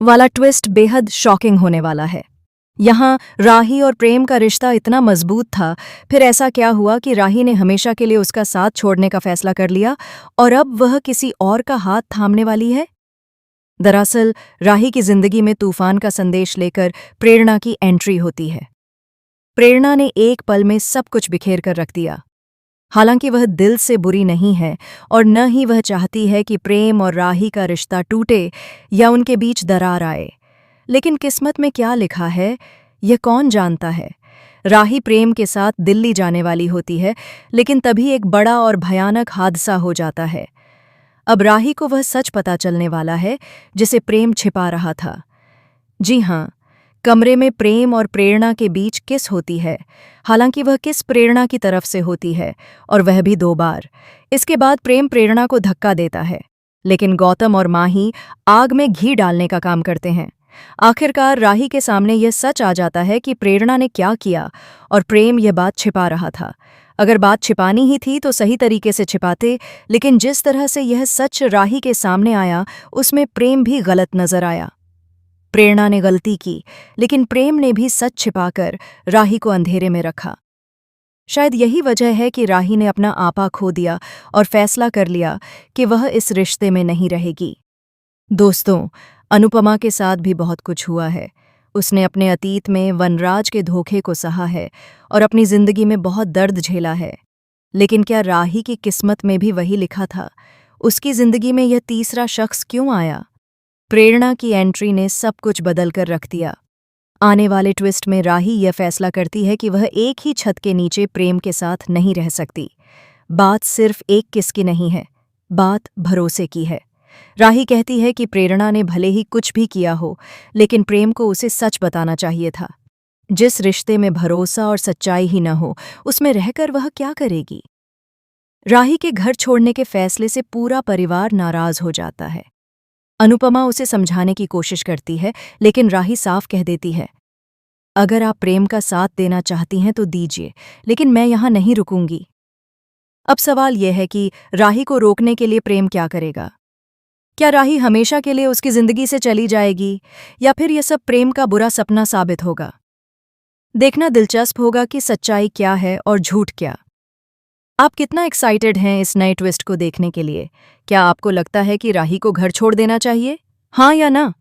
वाला ट्विस्ट बेहद शॉकिंग होने वाला है। यहाँ राही और प्रेम का रिश्ता इतना मजबूत था, फिर ऐसा क्या हुआ कि राही ने हमेशा के लिए उसका साथ छोड़ने का फैसला कर लिया और अब वह किसी और का हाथ थामने वाली है। दरअसल राही की जिंदगी में तूफान का संदेश लेकर प्रेरणा की एंट्री होती है। प्रेरणा ने एक पल में सब कुछ बिखेर कर रख दिया। हालांकि वह दिल से बुरी नहीं है और न ही वह चाहती है कि प्रेम और राही का रिश्ता टूटे या उनके बीच दरार आए, लेकिन किस्मत में क्या लिखा है यह कौन जानता है। राही प्रेम के साथ दिल्ली जाने वाली होती है, लेकिन तभी एक बड़ा और भयानक हादसा हो जाता है। अब राही को वह सच पता चलने वाला है जिसे प्रेम छिपा रहा था। जी हाँ, कमरे में प्रेम और प्रेरणा के बीच किस होती है, हालांकि वह किस प्रेरणा की तरफ से होती है, और वह भी 2 बार। इसके बाद प्रेम प्रेरणा को धक्का देता है, लेकिन गौतम और माही आग में घी डालने का काम करते हैं। आखिरकार राही के सामने यह सच आ जाता है कि प्रेरणा ने क्या किया और प्रेम यह बात छिपा रहा था। अगर बात छिपानी ही थी तो सही तरीके से छिपाते, लेकिन जिस तरह से यह सच राही के सामने आया उसमें प्रेम भी गलत नजर आया। प्रेरणा ने गलती की, लेकिन प्रेम ने भी सच छिपाकर राही को अंधेरे में रखा। शायद यही वजह है कि राही ने अपना आपा खो दिया और फैसला कर लिया कि वह इस रिश्ते में नहीं रहेगी। दोस्तों, अनुपमा के साथ भी बहुत कुछ हुआ है। उसने अपने अतीत में वनराज के धोखे को सहा है और अपनी जिंदगी में बहुत दर्द झेला है। लेकिन क्या राही की किस्मत में भी वही लिखा था? उसकी जिंदगी में यह तीसरा शख्स क्यों आया? प्रेरणा की एंट्री ने सब कुछ बदल कर रख दिया। आने वाले ट्विस्ट में राही यह फैसला करती है कि वह एक ही छत के नीचे प्रेम के साथ नहीं रह सकती। बात सिर्फ एक किस की नहीं है, बात भरोसे की है। राही कहती है कि प्रेरणा ने भले ही कुछ भी किया हो, लेकिन प्रेम को उसे सच बताना चाहिए था। जिस रिश्ते में भरोसा और सच्चाई ही न हो, उसमें रहकर वह क्या करेगी? राही के घर छोड़ने के फैसले से पूरा परिवार नाराज हो जाता है। अनुपमा उसे समझाने की कोशिश करती है, लेकिन राही साफ कह देती है, अगर आप प्रेम का साथ देना चाहती हैं तो दीजिए, लेकिन मैं यहाँ नहीं रुकूंगी। अब सवाल यह है कि राही को रोकने के लिए प्रेम क्या करेगा? क्या राही हमेशा के लिए उसकी जिंदगी से चली जाएगी, या फिर यह सब प्रेम का बुरा सपना साबित होगा? देखना दिलचस्प होगा कि सच्चाई क्या है और झूठ क्या। आप कितना एक्साइटेड हैं इस नए ट्विस्ट को देखने के लिए? क्या आपको लगता है कि राही को घर छोड़ देना चाहिए? हाँ या ना?